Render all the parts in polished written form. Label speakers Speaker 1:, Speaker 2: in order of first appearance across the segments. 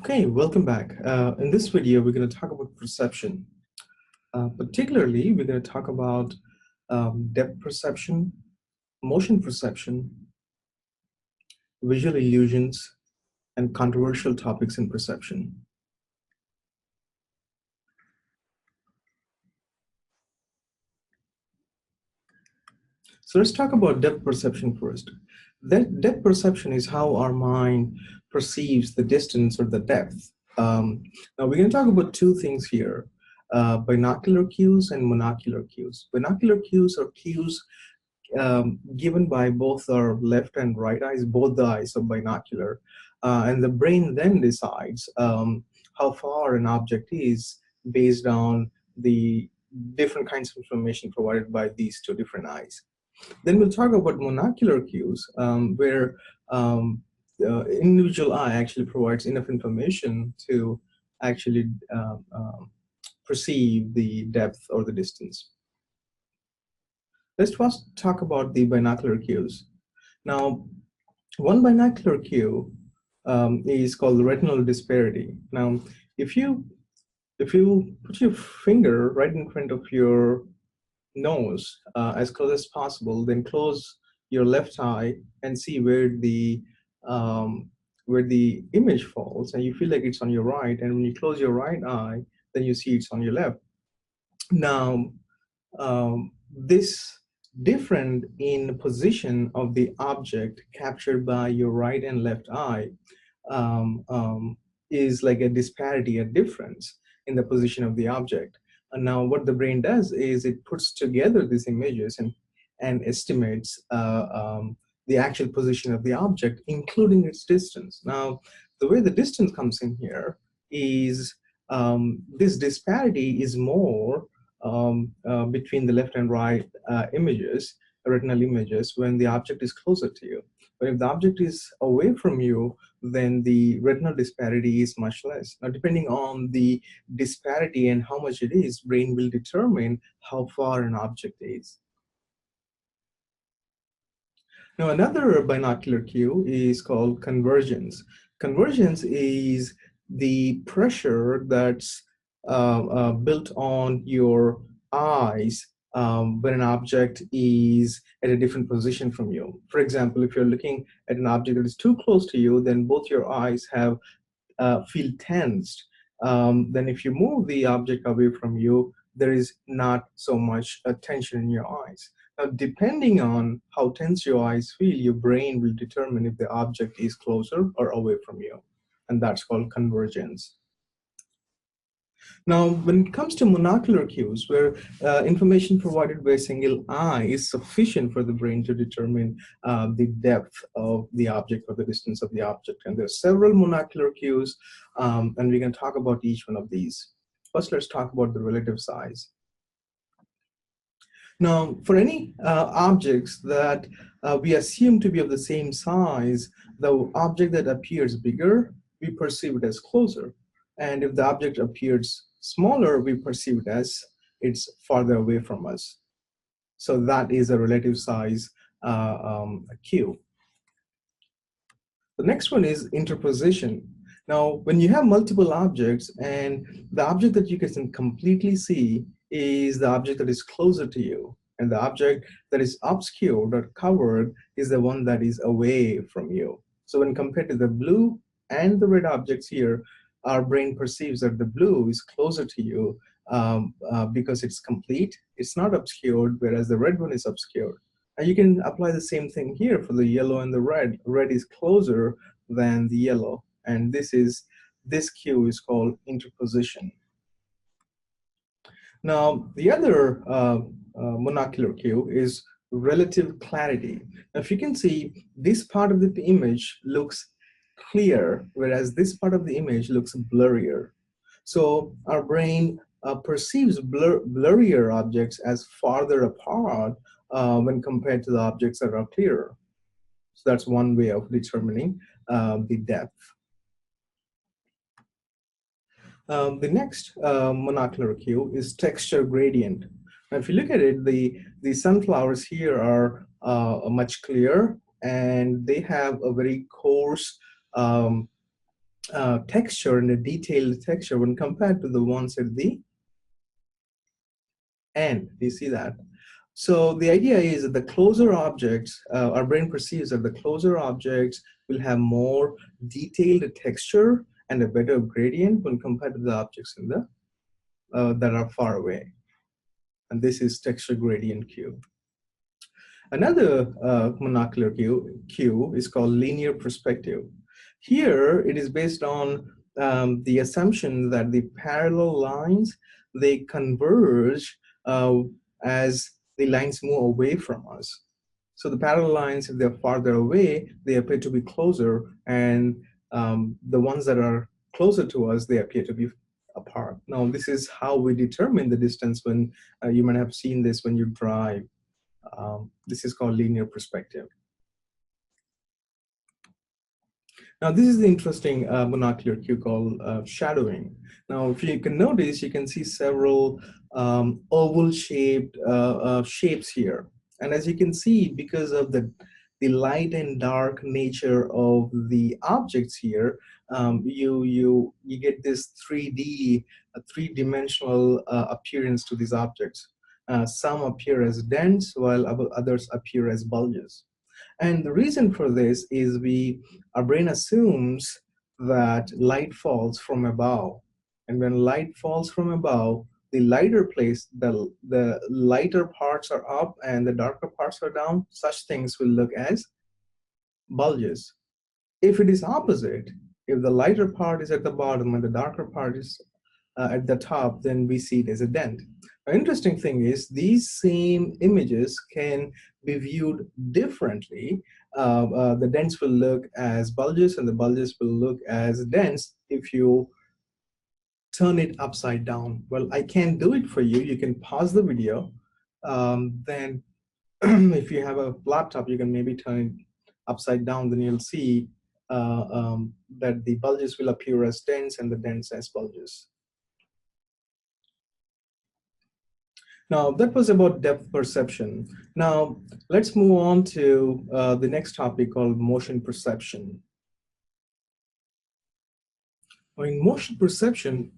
Speaker 1: Okay, welcome back. In this video, we're going to talk about perception. Particularly, we're going to talk about depth perception, motion perception, visual illusions, and controversial topics in perception. So let's talk about depth perception first. That depth perception is how our mind perceives the distance or the depth. Now we're going to talk about two things here, binocular cues and monocular cues. Binocular cues are cues given by both our left and right eyes, both the eyes are binocular, and the brain then decides how far an object is based on the different kinds of information provided by these two different eyes. Then we'll talk about monocular cues, where individual eye actually provides enough information to actually perceive the depth or the distance. Let's first talk about the binocular cues. Now, one binocular cue is called retinal disparity. Now, if you put your finger right in front of your nose as close as possible, then close your left eye and see where the image falls, and you feel like it's on your right. And when you close your right eye, then you see it's on your left. Now, this different in position of the object captured by your right and left eye is like a disparity, a difference in the position of the object. And now what the brain does is it puts together these images and estimates the actual position of the object, including its distance. Now, the way the distance comes in here is this disparity is more between the left and right images, retinal images, when the object is closer to you. But if the object is away from you, then the retinal disparity is much less. Now, depending on the disparity and how much it is, brain will determine how far an object is. Now, another binocular cue is called convergence. Convergence is the pressure that's built on your eyes when an object is at a different position from you. For example, if you're looking at an object that is too close to you, then both your eyes have feel tensed. Then if you move the object away from you, there is not so much tension in your eyes. Now, depending on how tense your eyes feel, your brain will determine if the object is closer or away from you. And that's called convergence. Now, when it comes to monocular cues, where information provided by a single eye is sufficient for the brain to determine the depth of the object or the distance of the object. And there are several monocular cues, and we can talk about each one of these. First, let's talk about the relative size. Now, for any objects that we assume to be of the same size, the object that appears bigger, we perceive it as closer. And if the object appears smaller, we perceive it as it's farther away from us. So that is a relative size cue. The next one is interposition. Now, when you have multiple objects and the object that you can completely see is the object that is closer to you, and the object that is obscured or covered is the one that is away from you. So when compared to the blue and the red objects here, our brain perceives that the blue is closer to you because it's complete, it's not obscured, whereas the red one is obscured. And you can apply the same thing here for the yellow and the red. Red is closer than the yellow, and this cue is called interposition. Now, the other monocular cue is relative clarity. Now, if you can see, this part of the image looks clear, whereas this part of the image looks blurrier. So our brain perceives blurrier objects as farther apart when compared to the objects that are clearer. So that's one way of determining the depth. The next monocular cue is texture gradient. Now, if you look at it, the sunflowers here are much clearer, and they have a very coarse texture and a detailed texture when compared to the ones at the end. Do you see that? So the idea is that the closer objects, our brain perceives that the closer objects will have more detailed texture and a better gradient when compared to the objects in the that are far away. And this is texture gradient cue. Another monocular cue is called linear perspective. Here, it is based on the assumption that the parallel lines, they converge as the lines move away from us. So the parallel lines, if they're farther away, they appear to be closer, and the ones that are closer to us, they appear to be apart. Now, this is how we determine the distance when you might have seen this when you drive. This is called linear perspective. Now, this is the interesting monocular cue called shadowing. Now, if you can notice, you can see several oval-shaped shapes here. And as you can see, because of the light and dark nature of the objects here, you get this 3D, three-dimensional appearance to these objects. Some appear as dents, while others appear as bulges. And the reason for this is our brain assumes that light falls from above. And when light falls from above, the lighter place, the lighter parts are up and the darker parts are down. Such things will look as bulges. If it is opposite, if the lighter part is at the bottom and the darker part is at the top, then we see it as a dent. An interesting thing is these same images can be viewed differently. The dents will look as bulges and the bulges will look as dents if you turn it upside down. Well, I can't do it for you. You can pause the video. Then if you have a laptop, you can maybe turn it upside down, then you'll see that the bulges will appear as dents and the dents as bulges. Now, that was about depth perception. Now, let's move on to the next topic called motion perception. In motion perception,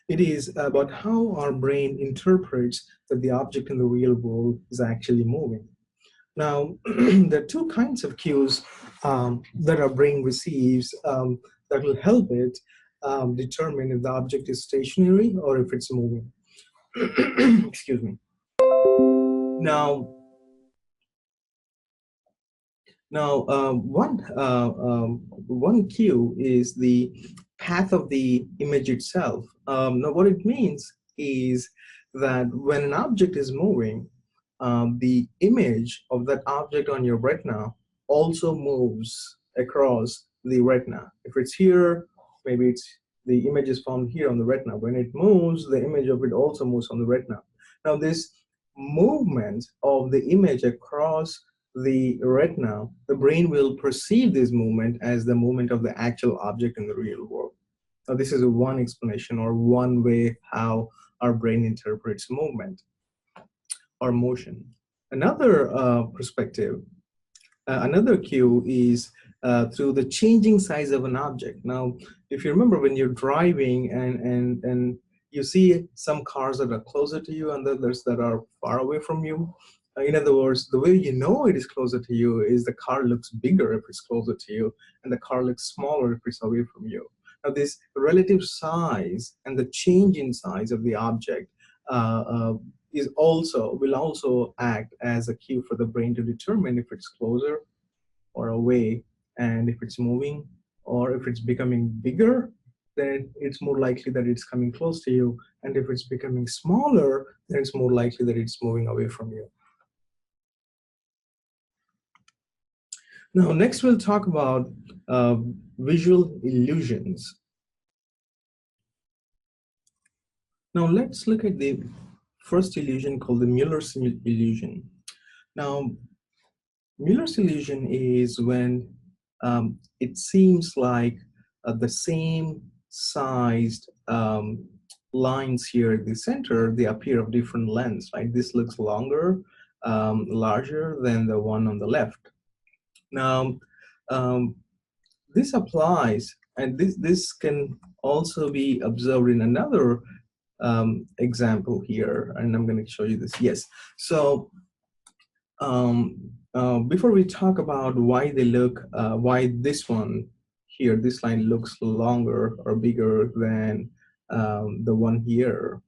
Speaker 1: it is about how our brain interprets that the object in the real world is actually moving. Now, there are two kinds of cues that our brain receives that will help it determine if the object is stationary or if it's moving. Excuse me. Now, one cue is the path of the image itself. Now, what it means is that when an object is moving, the image of that object on your retina also moves across the retina. If it's here, maybe the image is found here on the retina. When it moves, the image of it also moves on the retina. Now, this movement of the image across the retina, the brain will perceive this movement as the movement of the actual object in the real world. Now, this is one explanation or one way how our brain interprets movement or motion. Another perspective, another cue is through the changing size of an object. Now, if you remember when you're driving and you see some cars that are closer to you and others that are far away from you, in other words, the way you know it is closer to you is the car looks bigger if it's closer to you, and the car looks smaller if it's away from you. Now, this relative size and the change in size of the object will also act as a cue for the brain to determine if it's closer or away, and if it's moving or if it's becoming bigger, then it's more likely that it's coming close to you, and if it's becoming smaller, then it's more likely that it's moving away from you. Now, next we'll talk about visual illusions. Now, let's look at the first illusion called the Mueller's illusion. Now, Mueller's illusion is when it seems like the same sized lines here at the center, they appear of different lengths, right? This looks longer, larger than the one on the left. Now, this applies, and this can also be observed in another example here, and I'm going to show you this. Yes, so before we talk about why they look, why this one here, this line looks longer or bigger than the one here,